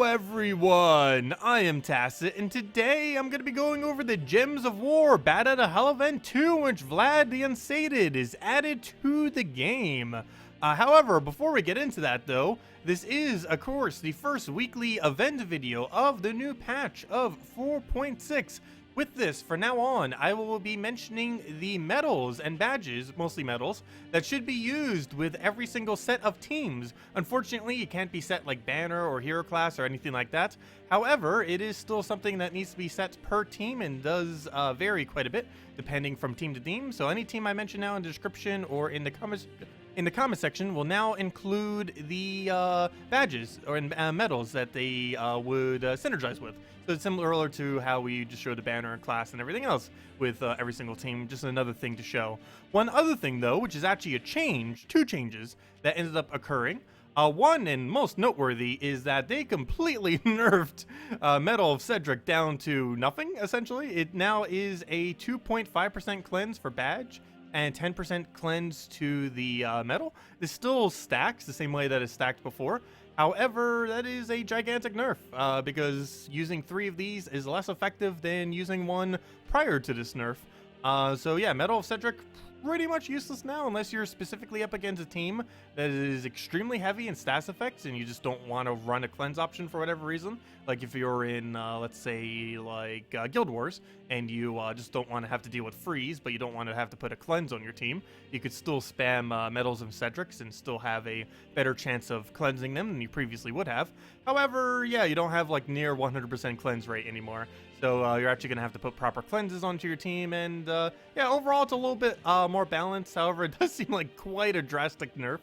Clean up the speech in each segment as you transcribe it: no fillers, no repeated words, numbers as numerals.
Everyone, I am Tacet, and today I'm going to be going over the Gems of War Bad at a Hell Event 2, which Vlad the Unstated is added to the game. However, before we get into that though, this is, of course, the first weekly event video of the new patch of 4.6. With this, for now on, I will be mentioning the medals and badges, mostly medals, that should be used with every single set of teams. Unfortunately, it can't be set like banner or hero class or anything like that. However, it is still something that needs to be set per team and does vary quite a bit depending from team to team. So any team I mention now in the description or in the comment section will now include the badges or medals that they would synergize with. So it's similar to how we just showed the banner and class and everything else with every single team, just another thing to show. One other thing though, which is actually a change, two changes that ended up occurring. One and most noteworthy is that they completely nerfed Medal of Cedric down to nothing, essentially. It now is a 2.5% cleanse for badge and 10% cleanse to the medal. This still stacks the same way that it stacked before. However, that is a gigantic nerf because using 3 of these is less effective than using one prior to this nerf. So yeah, Medal of Cedric pretty much useless now unless you're specifically up against a team that is extremely heavy in stats effects and you just don't want to run a cleanse option for whatever reason. Like if you're in, let's say, like Guild Wars and you just don't want to have to deal with freeze, but you don't want to have to put a cleanse on your team, you could still spam Medals of Cedrics and still have a better chance of cleansing them than you previously would have. However, yeah, you don't have like near 100% cleanse rate anymore. So you're actually going to have to put proper cleanses onto your team, and yeah, overall it's a little bit more balanced. However, it does seem like quite a drastic nerf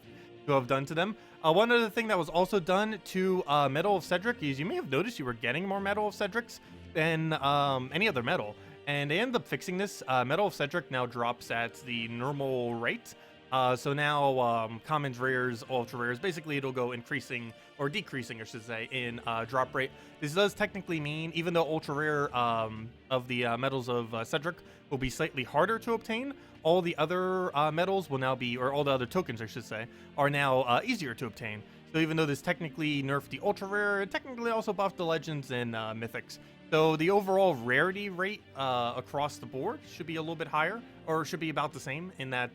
to have done to them. One other thing that was also done to Medal of Cedric is you may have noticed you were getting more Medal of Cedrics than any other medal, and they end up fixing this. Medal of Cedric now drops at the normal rate. So now commons, rares, ultra rares, basically it'll go increasing or decreasing, I should say, in drop rate. This does technically mean, even though ultra rare of the medals of Cedric will be slightly harder to obtain, all the other medals will now be, or all the other tokens, I should say, are now easier to obtain. So even though this technically nerfed the ultra rare, it technically also buffed the legends and mythics. So the overall rarity rate across the board should be a little bit higher, or should be about the same, in that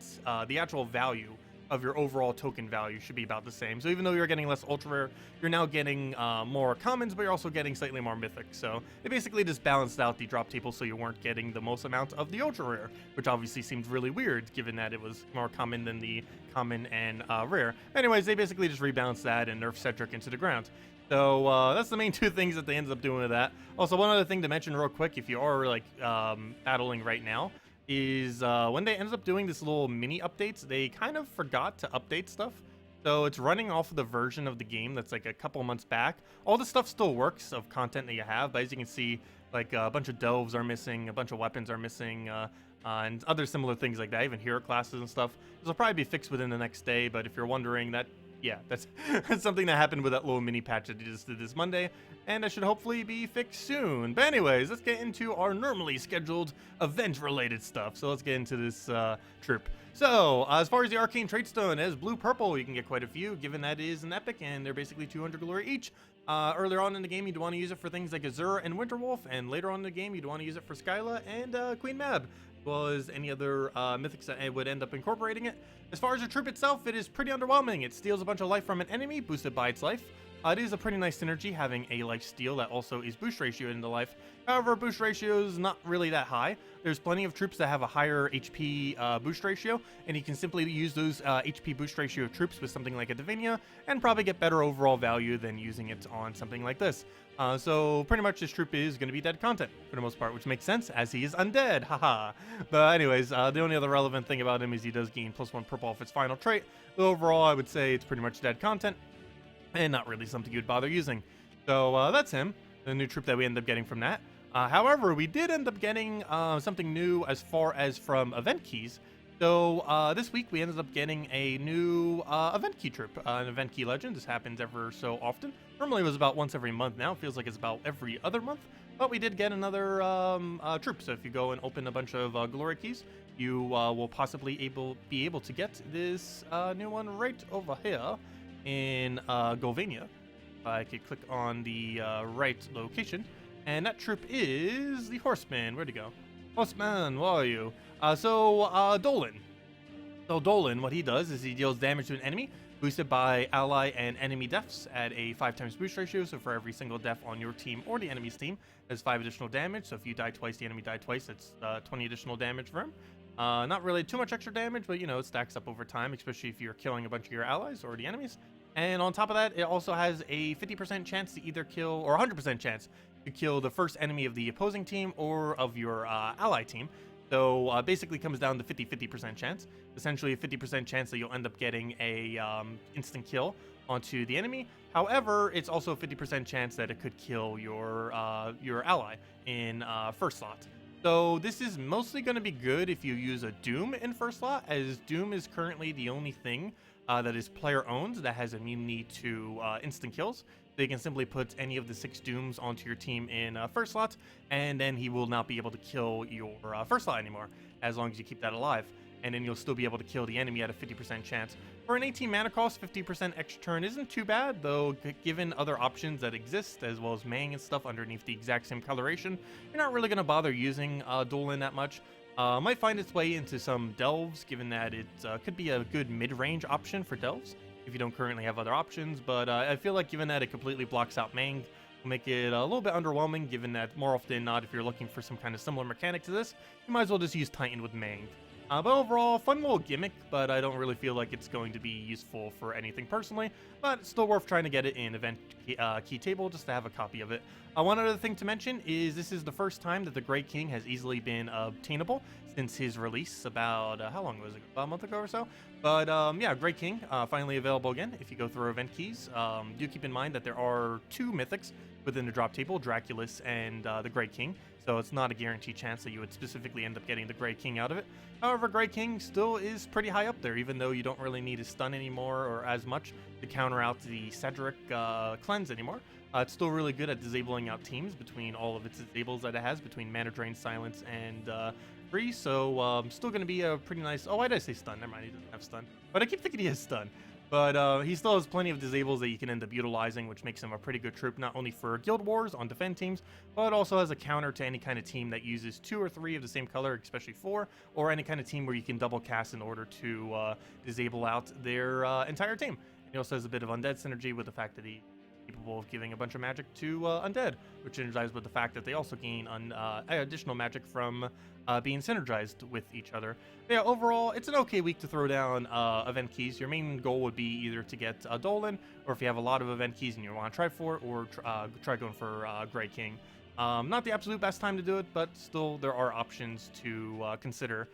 the actual value of your overall token value should be about the same. So even though you're getting less ultra rare, you're now getting more commons, but you're also getting slightly more mythic. So it basically just balanced out the drop table so you weren't getting the most amount of the ultra rare, which obviously seemed really weird given that it was more common than the common and rare. Anyways, they basically just rebalanced that and nerfed Cedric into the ground. So that's the main two things that they ended up doing with that. Also, one other thing to mention real quick, if you are like battling right now, is when they ended up doing this little mini updates, they kind of forgot to update stuff. So it's running off of the version of the game that's like a couple months back. All the stuff still works of content that you have, but as you can see, like a bunch of delves are missing, a bunch of weapons are missing, and other similar things like that, even hero classes and stuff. This will probably be fixed within the next day, but if you're wondering, that yeah, that's something that happened with that little mini patch that they just did this Monday, and it should hopefully be fixed soon. But anyways, let's get into our normally scheduled event-related stuff. So let's get into this troop. So as far as the arcane trait stone, as blue-purple, you can get quite a few, given that it is an epic, and they're basically 200 glory each. Earlier on in the game, you'd want to use it for things like Azura and Winterwolf, and later on in the game, you'd want to use it for Skyla and Queen Mab, as well as any other mythics that would end up incorporating it. As far as the troop itself, it is pretty underwhelming. It steals a bunch of life from an enemy, boosted by its life. It is a pretty nice synergy, having a life steal that also is boost ratio into life. However, boost ratio is not really that high. There's plenty of troops that have a higher HP boost ratio, and you can simply use those HP boost ratio troops with something like a Ghulvania, and probably get better overall value than using it on something like this. So pretty much this troop is going to be dead content for the most part, which makes sense as he is undead, haha. But anyways, the only other relevant thing about him is he does gain +1 purple off its final trait. But overall, I would say it's pretty much dead content and not really something you'd bother using. So that's him, the new troop that we end up getting from that. However, we did end up getting something new as far as from event keys. So this week we ended up getting a new event key troop, an event key legend. This happens ever so often. Normally it was about once every month. Now it feels like it's about every other month. But we did get another troop. So if you go and open a bunch of glory keys, you will possibly be able to get this new one right over here in Ghulvania. I could click on the right location. And that troop is the Horseman. Where'd he go? Horseman, where are you? Dolan. So Dolan, what he does is he deals damage to an enemy, boosted by ally and enemy deaths at a 5x boost ratio. So for every single death on your team or the enemy's team, there's 5 additional damage. So if you die twice, the enemy died twice, that's 20 additional damage for him. Not really too much extra damage, but you know, it stacks up over time, especially if you're killing a bunch of your allies or the enemies. And on top of that, it also has a 50% chance to either kill, or 100% chance to kill the first enemy of the opposing team or of your ally team. So basically comes down to 50% chance. Essentially a 50% chance that you'll end up getting a instant kill onto the enemy. However, it's also a 50% chance that it could kill your ally in first slot. So this is mostly going to be good if you use a Doom in first slot, as Doom is currently the only thing that is player owned that has immunity to instant kills. So you can simply put any of the 6 Dooms onto your team in first slot, and then he will not be able to kill your first slot anymore, as long as you keep that alive. And then you'll still be able to kill the enemy at a 50% chance. For an 18 mana cost, 50% extra turn isn't too bad, though given other options that exist, as well as Mang and stuff underneath the exact same coloration, you're not really going to bother using Dullahan that much. Might find its way into some Delves, given that it could be a good mid-range option for Delves, if you don't currently have other options, but I feel like given that it completely blocks out Mang, will make it a little bit underwhelming, given that more often than not, if you're looking for some kind of similar mechanic to this, you might as well just use Titan with Mang. But overall, fun little gimmick, but I don't really feel like it's going to be useful for anything personally, but it's still worth trying to get it in event key table just to have a copy of it. One other thing to mention is this is the first time that the Grey King has easily been obtainable since his release about, how long was it? About a month ago or so? But yeah, Grey King finally available again if you go through event keys. Do keep in mind that there are 2 mythics within the drop table, Draculus and the Grey King. So it's not a guaranteed chance that you would specifically end up getting the Grey King out of it. However, Grey King still is pretty high up there, even though you don't really need a stun anymore or as much to counter out the Cedric cleanse anymore. It's still really good at disabling out teams between all of its disables that it has, between Mana Drain, Silence, and Free. So still going to be a pretty nice... Oh, why did I say stun? Never mind, he doesn't have stun. But I keep thinking he has stun. But he still has plenty of disables that you can end up utilizing, which makes him a pretty good troop, not only for Guild Wars on defend teams, but also as a counter to any kind of team that uses 2 or 3 of the same color, especially 4, or any kind of team where you can double cast in order to disable out their entire team. He also has a bit of undead synergy with the fact that he's capable of giving a bunch of magic to undead, which synergizes with the fact that they also gain additional magic from being synergized with each other. But yeah, overall, it's an okay week to throw down event keys. Your main goal would be either to get Dolan, or if you have a lot of event keys and you want to try for it, or try going for Grey King. Not the absolute best time to do it, but still there are options to consider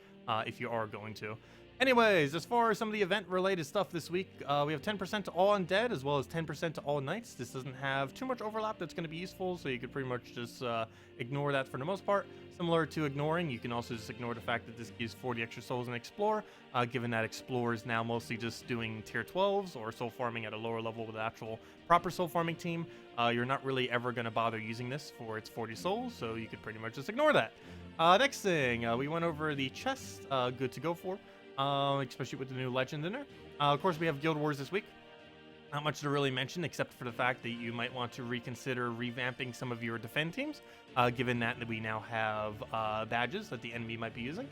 if you are going to. Anyways, as far as some of the event-related stuff this week, we have 10% to all undead, as well as 10% to all knights. This doesn't have too much overlap that's going to be useful, so you could pretty much just ignore that for the most part. Similar to ignoring, you can also just ignore the fact that this gives 40 extra souls in Explore, given that Explore is now mostly just doing tier 12s or soul farming at a lower level with an actual proper soul farming team. You're not really ever going to bother using this for its 40 souls, so you could pretty much just ignore that. Next thing, we went over the chest, good to go for. Especially with the new legend in there. Of course, we have Guild Wars this week. Not much to really mention, except for the fact that you might want to reconsider revamping some of your defend teams, given that we now have badges that the enemy might be using.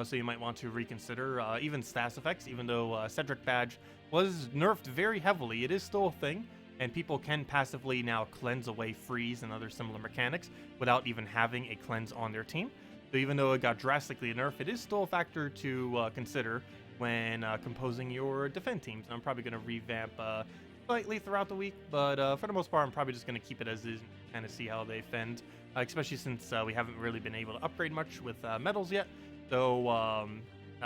So you might want to reconsider even status effects, even though Cedric badge was nerfed very heavily. It is still a thing, and people can passively now cleanse away freeze and other similar mechanics without even having a cleanse on their team. So even though it got drastically nerfed, it is still a factor to consider when composing your defend teams. And I'm probably going to revamp slightly throughout the week, but for the most part, I'm probably just going to keep it as is and kind of see how they fend, especially since we haven't really been able to upgrade much with medals yet. So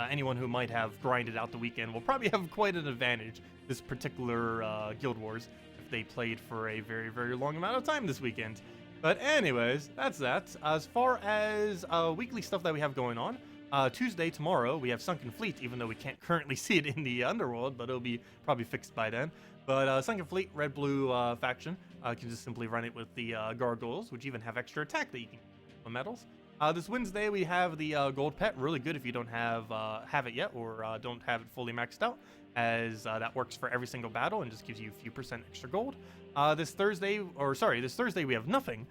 anyone who might have grinded out the weekend will probably have quite an advantage this particular Guild Wars if they played for a very, very long amount of time this weekend. But anyways, that's that. As far as weekly stuff that we have going on, Tuesday, tomorrow, we have Sunken Fleet, even though we can't currently see it in the underworld, but it'll be probably fixed by then. But Sunken Fleet, red-blue faction, can just simply run it with the gargoyles, which even have extra attack that you can use with medals. This Wednesday we have the gold pet, really good if you don't have it yet or don't have it fully maxed out, as that works for every single battle and just gives you a few percent extra gold. This Thursday we have nothing,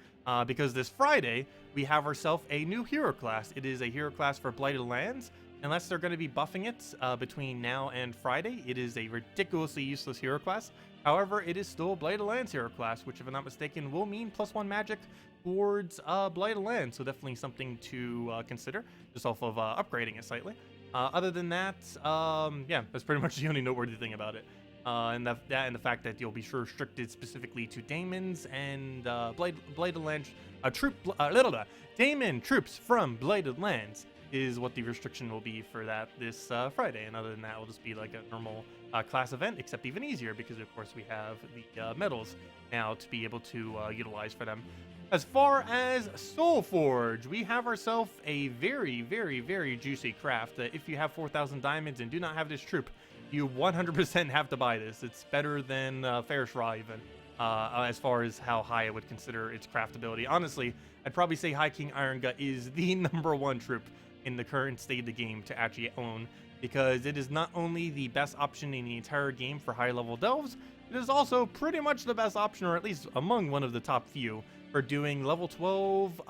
because this Friday we have ourselves a new hero class. It is a hero class for Blighted Lands. Unless they're going to be buffing it between now and Friday, it is a ridiculously useless hero class. However, it is still a Blighted Lands hero class, which, if I'm not mistaken, will mean +1 magic towards Blighted Lands. So definitely something to consider, just off of upgrading it slightly. Other than that, yeah, that's pretty much the only noteworthy thing about it. And that and the fact that you'll be restricted specifically to daemons and Blighted Lands daemon troops from Blighted Lands is what the restriction will be for that this Friday. And other than that, it'll just be like a normal class event, except even easier because, of course, we have the medals now to be able to utilize for them. As far as Soulforge, we have ourselves a very, very, very juicy craft that if you have 4,000 diamonds and do not have this troop, you 100% have to buy this. It's better than Fairshra even, as far as how high I would consider its craftability. Honestly, I'd probably say High King Irongut is the #1 troop in the current state of the game to actually own, because it is not only the best option in the entire game for high level delves, it is also pretty much the best option, or at least among one of the top few, for doing level 12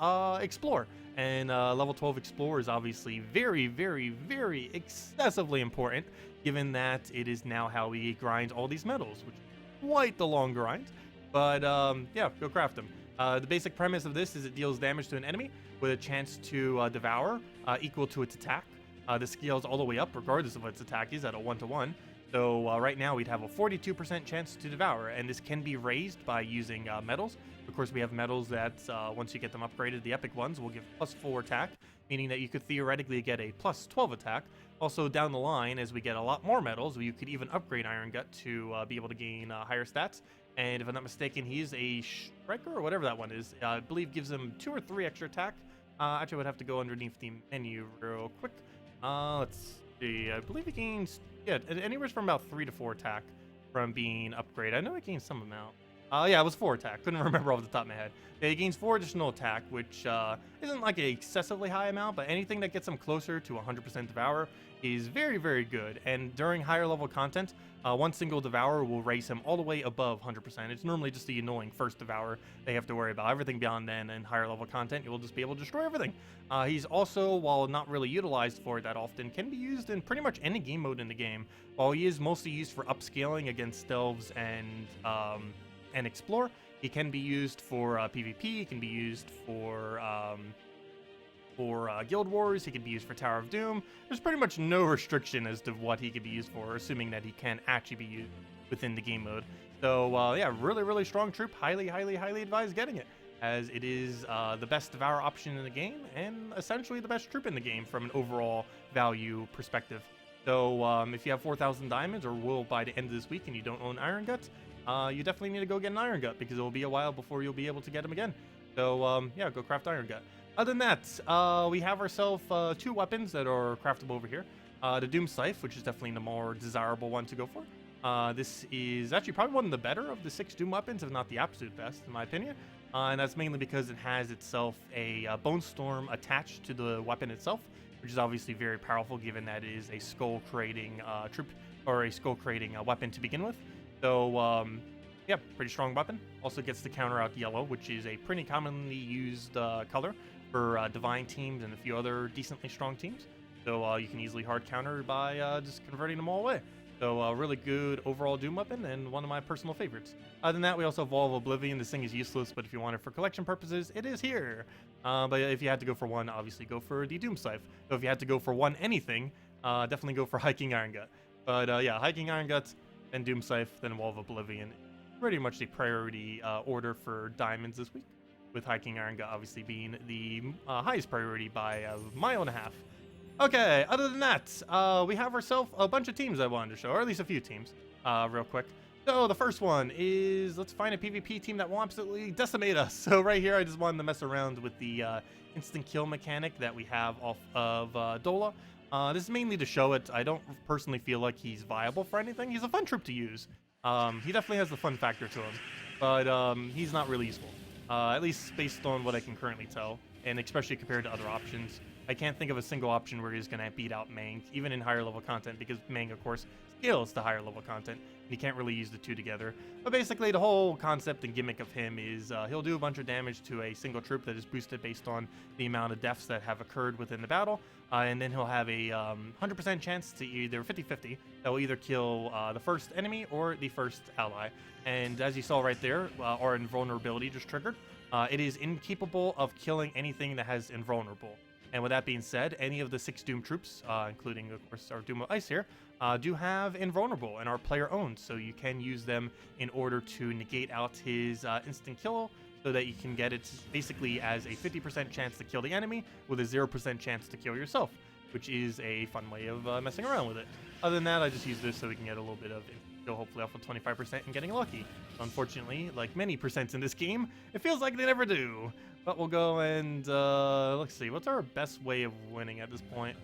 explore. And level 12 explore is obviously very, very, very excessively important, given that it is now how we grind all these medals, which is quite the long grind. But yeah, go craft them. The basic premise of this is it deals damage to an enemy with a chance to devour equal to its attack. This scales all the way up regardless of what its attack is at a 1-to-1. So right now we'd have a 42% chance to devour, and this can be raised by using medals. Of course, we have medals that once you get them upgraded, the epic ones will give +4 attack, meaning that you could theoretically get a +12 attack. Also, down the line, as we get a lot more medals, you could even upgrade Irongut to be able to gain higher stats. And if I'm not mistaken, he's a striker or whatever that one is. I believe gives him 2 or 3 extra attack. Actually, I would have to go underneath the menu real quick. Let's see. I believe he gains, yeah, anywhere from about 3 to 4 attack from being upgraded. I know he gains some amount. Yeah, it was 4 attack. Couldn't remember off the top of my head. Yeah, he gains 4 additional attack, which isn't like an excessively high amount, but anything that gets him closer to 100% devour is very, very good. And during higher level content, one single devour will raise him all the way above 100%. It's normally just the annoying first devour they have to worry about. Everything beyond then and higher level content, you'll just be able to destroy everything. He's also, while not really utilized for it that often, can be used in pretty much any game mode in the game. While he is mostly used for upscaling against delves and explore, he can be used for PvP. He can be used for Guild Wars. He can be used for Tower of Doom. There's pretty much no restriction as to what he could be used for, assuming that he can actually be used within the game mode. So yeah, really, really strong troop. Highly, highly, highly advise getting it, as it is the best devour option in the game and essentially the best troop in the game from an overall value perspective. So if you have 4,000 diamonds or will by the end of this week and you don't own Irongut, you definitely need to go get an Irongut, because it will be a while before you'll be able to get him again. So yeah, go craft Irongut. Other than that, we have ourselves 2 weapons that are craftable over here. The Doom Scythe, which is definitely the more desirable one to go for. This is actually probably one of the better of the 6 Doom weapons, if not the absolute best, in my opinion. And that's mainly because it has itself a Bone Storm attached to the weapon itself, which is obviously very powerful, given that it is a skull-creating troop, or a skull-creating weapon to begin with. So, yeah, pretty strong weapon. Also gets to counter out yellow, which is a pretty commonly used color for divine teams and a few other decently strong teams. So you can easily hard counter by just converting them all away. So really good overall Doom weapon and one of my personal favorites. Other than that, we also have Wall of Oblivion. This thing is useless, but if you want it for collection purposes, it is here. But if you had to go for one, obviously go for the Doom Scythe. So if you had to go for one anything, definitely go for High King Irongut. But yeah, High King Irongut, then Doom Scythe, then Wall of Oblivion. Pretty much the priority order for diamonds this week, with High King Irongut obviously being the highest priority by a mile and a half. Okay, other than that, we have ourselves a bunch of teams I wanted to show, or at least a few teams, real quick. So the first one is, let's find a PvP team that will absolutely decimate us. So right here, I just wanted to mess around with the instant kill mechanic that we have off of Dola. This is mainly to show it. I don't personally feel like he's viable for anything. He's a fun troop to use. He definitely has the fun factor to him, but he's not really useful, at least based on what I can currently tell. and especially compared to other options. I can't think of a single option where he's going to beat out Mang, even in higher level content, because Mang, of course, scales to higher level content. And you can't really use the two together. But basically, the whole concept and gimmick of him is he'll do a bunch of damage to a single troop that is boosted based on the amount of deaths that have occurred within the battle. And then he'll have a 100% chance to either 50-50 that will either kill the first enemy or the first ally. And as you saw right there, our invulnerability just triggered. It is incapable of killing anything that has invulnerable. And with that being said, any of the 6 Doom troops, including, of course, our Doom of Ice here, do have invulnerable and are player-owned. So you can use them in order to negate out his instant kill, so that you can get it basically as a 50% chance to kill the enemy with a 0% chance to kill yourself, which is a fun way of messing around with it. Other than that, I just use this so we can get a little bit of kill, hopefully off of 25% and getting lucky. Unfortunately, like many percents in this game, it feels like they never do. But we'll go and let's see, what's our best way of winning at this point?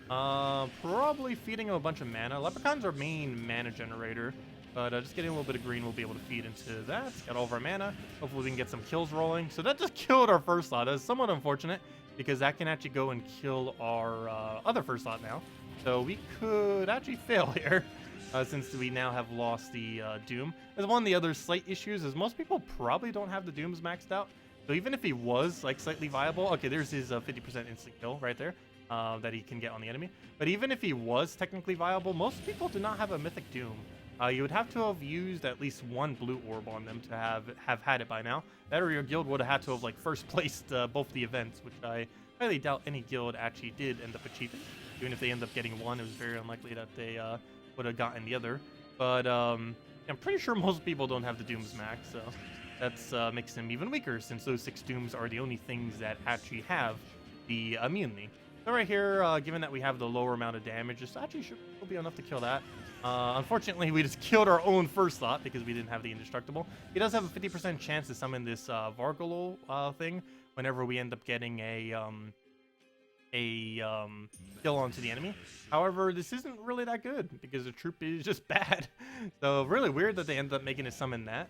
Probably feeding him a bunch of mana. Leprechaun's our main mana generator. But just getting a little bit of green will be able to feed into that. Got all of our mana. Hopefully we can get some kills rolling. So that just killed our first slot. That's somewhat unfortunate because that can actually go and kill our other first slot now. So we could actually fail here since we now have lost the Doom. As one of the other slight issues is most people probably don't have the Dooms maxed out. So even if he was like slightly viable, okay, there's his 50% instant kill right there that he can get on the enemy. But even if he was technically viable, most people do not have a Mythic Doom. You would have to have used at least one blue orb on them to have had it by now. That or your guild would have had to have like first placed both the events, which I highly doubt any guild actually did end up achieving. Even if they end up getting one, it was very unlikely that they would have gotten the other. But I'm pretty sure most people don't have the Dooms max, so that makes them even weaker, since those 6 Dooms are the only things that actually have the immunity. So right here, given that we have the lower amount of damage, this actually should be enough to kill that. Unfortunately, we just killed our own first slot because we didn't have the indestructible. He does have a 50% chance to summon this Vargolo thing whenever we end up getting a kill onto the enemy. However, this isn't really that good because the troop is just bad. So really weird that they ended up making it summon that.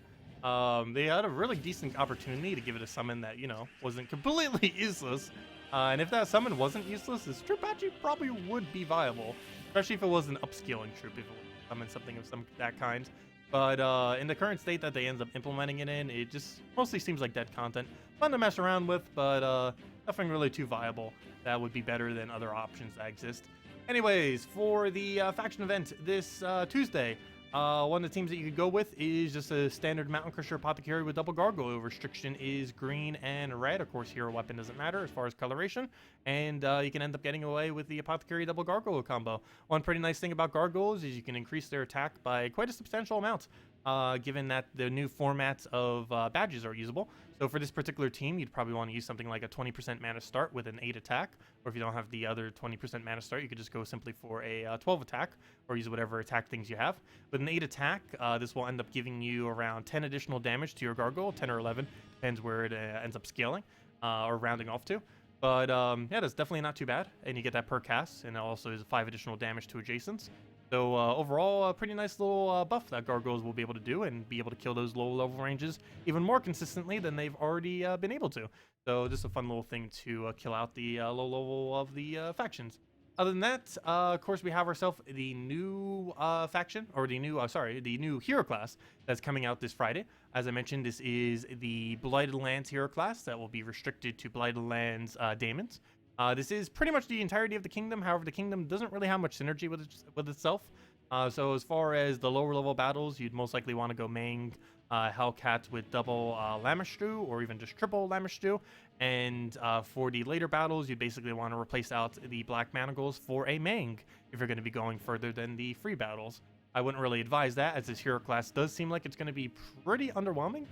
They had a really decent opportunity to give it a summon that, you know, wasn't completely useless. And if that summon wasn't useless, this troop actually probably would be viable, especially if it was an upscaling troop, if it would summon something of that kind. But in the current state that they end up implementing it in, it just mostly seems like dead content. Fun to mess around with, but nothing really too viable that would be better than other options that exist. Anyways, for the faction event this Tuesday, one of the teams that you could go with is just a standard Mountain Crusher Apothecary with double gargoyle. Restriction is green and red. Of course, hero weapon doesn't matter as far as coloration. And you can end up getting away with the Apothecary double gargoyle combo. One pretty nice thing about gargoyles is you can increase their attack by quite a substantial amount, given that the new formats of badges are usable. So for this particular team, you'd probably want to use something like a 20% mana start with an 8 attack. Or if you don't have the other 20% mana start, you could just go simply for a 12 attack, or use whatever attack things you have. With an 8 attack, this will end up giving you around 10 additional damage to your gargoyle, 10 or 11, depends where it ends up scaling or rounding off to. But yeah, that's definitely not too bad. And you get that per cast, and it also is 5 additional damage to adjacents. So overall, a pretty nice little buff that gargoyles will be able to do and be able to kill those low level ranges even more consistently than they've already been able to. So just a fun little thing to kill out the low level of the factions. Other than that, of course, we have ourselves the new faction, or the new hero class that's coming out this Friday. As I mentioned, this is the Blighted Lands hero class that will be restricted to Blighted Lands daemons. This is pretty much the entirety of the kingdom. However, the kingdom doesn't really have much synergy with itself. So as far as the lower level battles, you'd most likely want to go Mang, Hellcat with double Lamestrew, or even just triple Lamestrew. And for the later battles, you basically want to replace out the Black Manacles for a Mang if you're going to be going further than the free battles. I wouldn't really advise that, as this hero class does seem like it's going to be pretty underwhelming,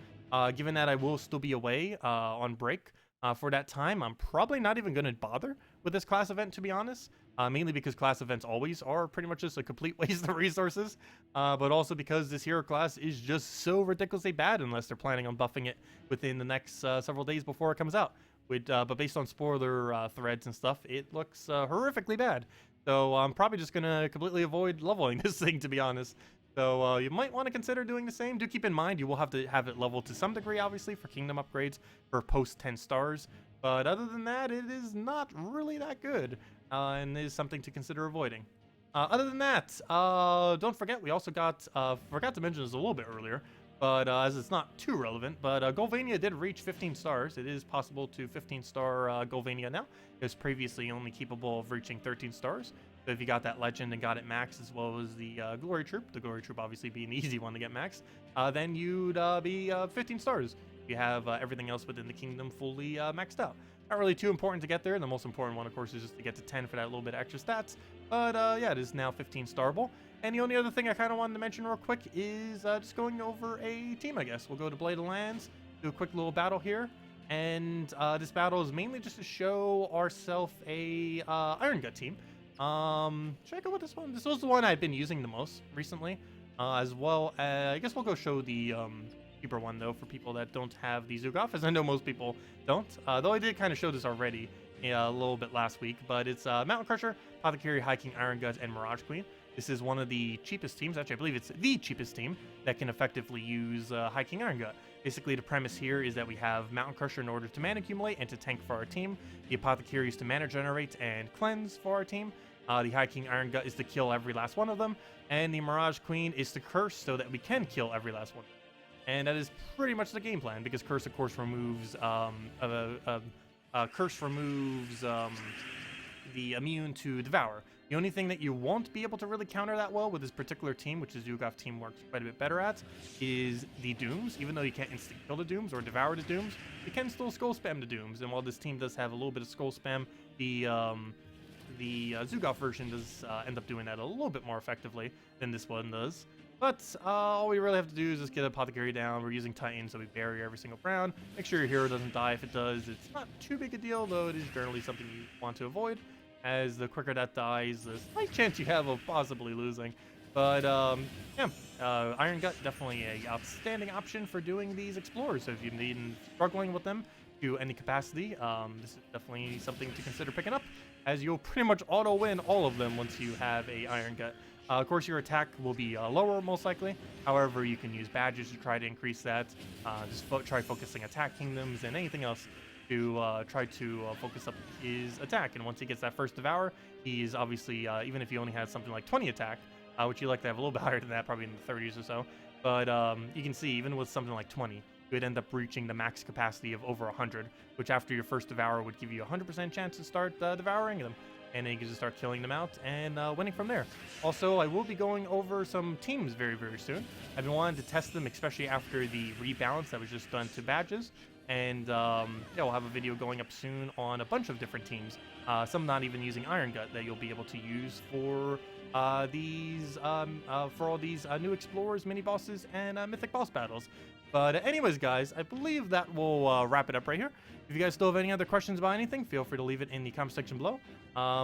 given that I will still be away on break. For that time, I'm probably not even going to bother with this class event, to be honest. Mainly because class events always are pretty much just a complete waste of resources. But also because this hero class is just so ridiculously bad unless they're planning on buffing it within the next several days before it comes out. But based on spoiler threads and stuff, it looks horrifically bad. So I'm probably just going to completely avoid leveling this thing, to be honest. So you might want to consider doing the same. Do keep in mind you will have to have it leveled to some degree, obviously, for kingdom upgrades for post 10 stars. But other than that, it is not really that good, and is something to consider avoiding. Other than that, don't forget, we also got, forgot to mention this a little bit earlier, but as it's not too relevant, but Ghulvania did reach 15 stars. It is possible to 15-star Ghulvania now. It was previously only capable of reaching 13 stars. So if you got that legend and got it max, as well as the glory troop, the glory troop obviously being the easy one to get max, then you'd be 15 stars. You have everything else within the kingdom fully maxed out. Not really too important to get there. The most important one, of course, is just to get to 10 for that little bit of extra stats. But yeah, it is now 15 starable. And the only other thing I kind of wanted to mention real quick is just going over a team, I guess. We'll go to Blighted Lands, do a quick little battle here. And this battle is mainly just to show ourselves a Irongut team. Should I go with this one? This was the one I've been using the most recently. As well as, I guess we'll go show the cheaper one, though, for people that don't have the Zugaf, as I know most people don't. Though I did kind of show this already a little bit last week, but it's Mountain Crusher, Apothecary, Hiking, Irongut, and Mirage Queen. This is one of the cheapest teams. Actually, I believe it's the cheapest team that can effectively use Hiking Irongut. Basically, the premise here is that we have Mountain Crusher in order to mana accumulate and to tank for our team. The Apothecary is to mana generate and cleanse for our team. The Hiking Irongut is to kill every last one of them. And the Mirage Queen is to curse so that we can kill every last one. And that is pretty much the game plan, because curse, of course, removes the immune to devour. The only thing that you won't be able to really counter that well with this particular team, which the Zugaf team works quite a bit better at, is the dooms. Even though you can't instant kill the dooms or devour the dooms, you can still skull spam the dooms. And while this team does have a little bit of skull spam, the Zugaf version does end up doing that a little bit more effectively than this one does. But all we really have to do is just get Apothecary down. We're using Titan, so we bury every single round. Make sure your hero doesn't die. If it does, it's not too big a deal, though it is generally something you want to avoid, as the quicker that dies, the slight chance you have of possibly losing. But yeah, Irongut definitely a outstanding option for doing these explorers. So if you're struggling with them to any capacity, this is definitely something to consider picking up, as you'll pretty much auto-win all of them once you have a Irongut. Of course, your attack will be lower, most likely. However, you can use badges to try to increase that. Just try focusing attack kingdoms and anything else to try to focus up his attack. And once he gets that first devour, he's obviously, even if he only has something like 20 attack, which you like to have a little bit higher than that, probably in the 30s or so. But you can see, even with something like 20, you would end up reaching the max capacity of over 100, which after your first devour would give you a 100% chance to start devouring them. And then you can just start killing them out and winning from there. Also, I will be going over some teams very, very soon. I've been wanting to test them, especially after the rebalance that was just done to badges. And yeah, we'll have a video going up soon on a bunch of different teams. Some not even using Irongut that you'll be able to use for all these new explorers, mini bosses, and mythic boss battles. But anyways, guys, I believe that will wrap it up right here. If you guys still have any other questions about anything, feel free to leave it in the comment section below.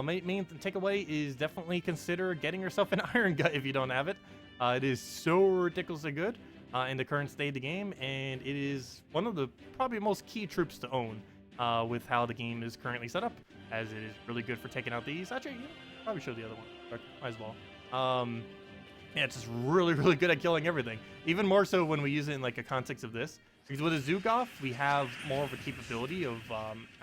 Main takeaway is definitely consider getting yourself an Irongut if you don't have it. It is so ridiculously good in the current state of the game, and it is one of the probably most key troops to own with how the game is currently set up, as it is really good for taking out these. Actually, probably show the other one, but might as well. Yeah, it's just really, really good at killing everything. Even more so when we use it in like a context of this. Because with a Zugaf, we have more of a capability of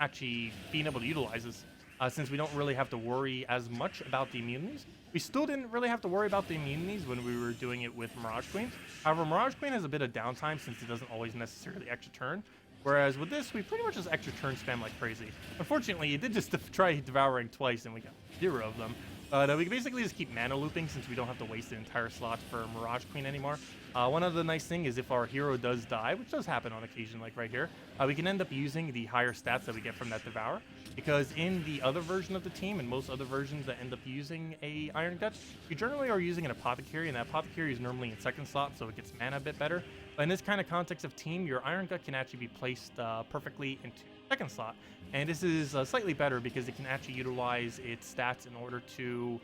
actually being able to utilize this. Since we don't really have to worry as much about the immunities. We still didn't really have to worry about the immunities when we were doing it with Mirage Queen. However, Mirage Queen has a bit of downtime since it doesn't always necessarily extra turn. Whereas with this, we pretty much just extra turn spam like crazy. Unfortunately, it did just try devouring twice and we got 0 of them. We can basically just keep mana looping since we don't have to waste an entire slot for Mirage Queen anymore. One other nice thing is if our hero does die, which does happen on occasion like right here, we can end up using the higher stats that we get from that Devour. Because in the other version of the team, and most other versions that end up using a Irongut, you generally are using an Apothecary, and that Apothecary is normally in second slot, so it gets mana a bit better. But in this kind of context of team, your Irongut can actually be placed perfectly into second slot. And this is slightly better because it can actually utilize its stats in order to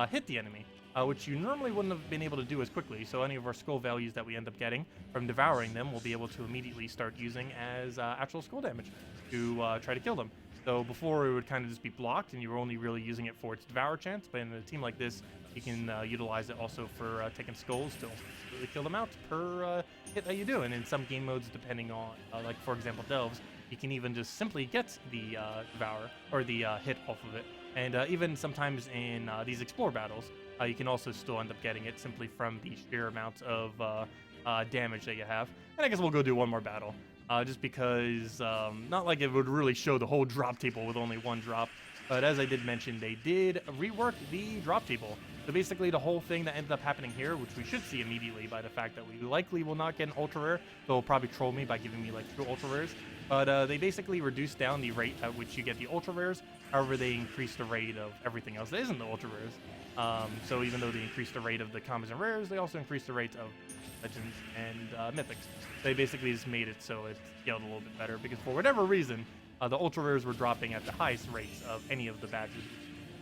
hit the enemy, which you normally wouldn't have been able to do as quickly. So any of our skull values that we end up getting from devouring them, we'll be able to immediately start using as actual skull damage to try to kill them. So before it would kind of just be blocked and you were only really using it for its devour chance, but in a team like this, you can utilize it also for taking skulls to really kill them out per hit that you do. And in some game modes, depending on, like for example, Delves, you can even just simply get the Devour or the hit off of it. And even sometimes in these Explore battles, you can also still end up getting it simply from the sheer amount of damage that you have. And I guess we'll go do one more battle. Just because, not like it would really show the whole drop table with only one drop, but as I did mention, they did rework the drop table. So basically the whole thing that ended up happening here, which we should see immediately by the fact that we likely will not get an ultra rare, they'll probably troll me by giving me like 2 ultra rares, but they basically reduced down the rate at which you get the ultra rares. However, they increased the rate of everything else that isn't the ultra rares. So even though they increased the rate of the commons and rares, they also increased the rate of legends and mythics. They basically just made it so it scaled a little bit better because for whatever reason, the ultra rares were dropping at the highest rates of any of the badges.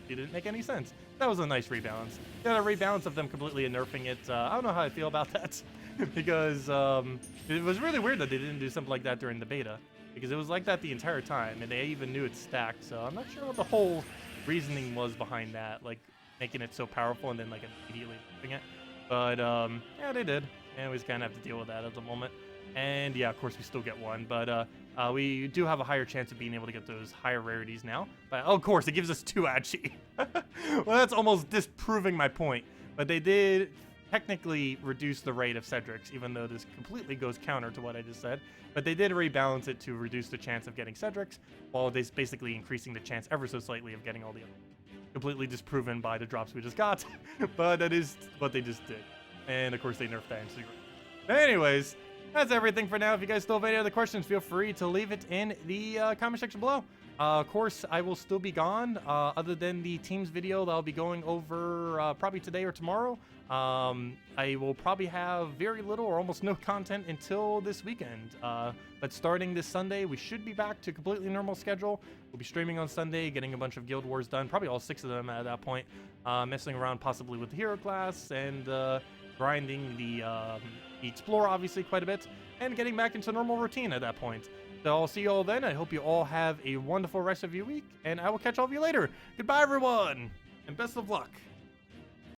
It didn't make any sense. That was a nice rebalance. Yeah, a rebalance of them completely nerfing it. I don't know how I feel about that because it was really weird that they didn't do something like that during the beta because it was like that the entire time and they even knew it stacked. So I'm not sure what the whole reasoning was behind that, like making it so powerful and then like immediately nerfing it. But yeah, they did. And we just kind of have to deal with that at the moment. And yeah, of course, we still get one. But we do have a higher chance of being able to get those higher rarities now. But oh, of course, it gives us 2 actually. Well, that's almost disproving my point. But they did technically reduce the rate of Cedric's, even though this completely goes counter to what I just said. But they did rebalance it to reduce the chance of getting Cedric's, while they basically increasing the chance ever so slightly of getting all the other. Completely disproven by the drops we just got. But that is what they just did. And of course, they nerfed that in secret. But anyways, that's everything for now. If you guys still have any other questions, feel free to leave it in the comment section below. Of course, I will still be gone, other than the teams video that I'll be going over probably today or tomorrow. I will probably have very little or almost no content until this weekend. But starting this Sunday, we should be back to completely normal schedule. We'll be streaming on Sunday, getting a bunch of Guild Wars done, probably all 6 of them at that point. Messing around possibly with the hero class and grinding the Explorer obviously quite a bit, and getting back into normal routine at that point. So I'll see you all then. I hope you all have a wonderful rest of your week, and I will catch all of you later. Goodbye, everyone, and best of luck.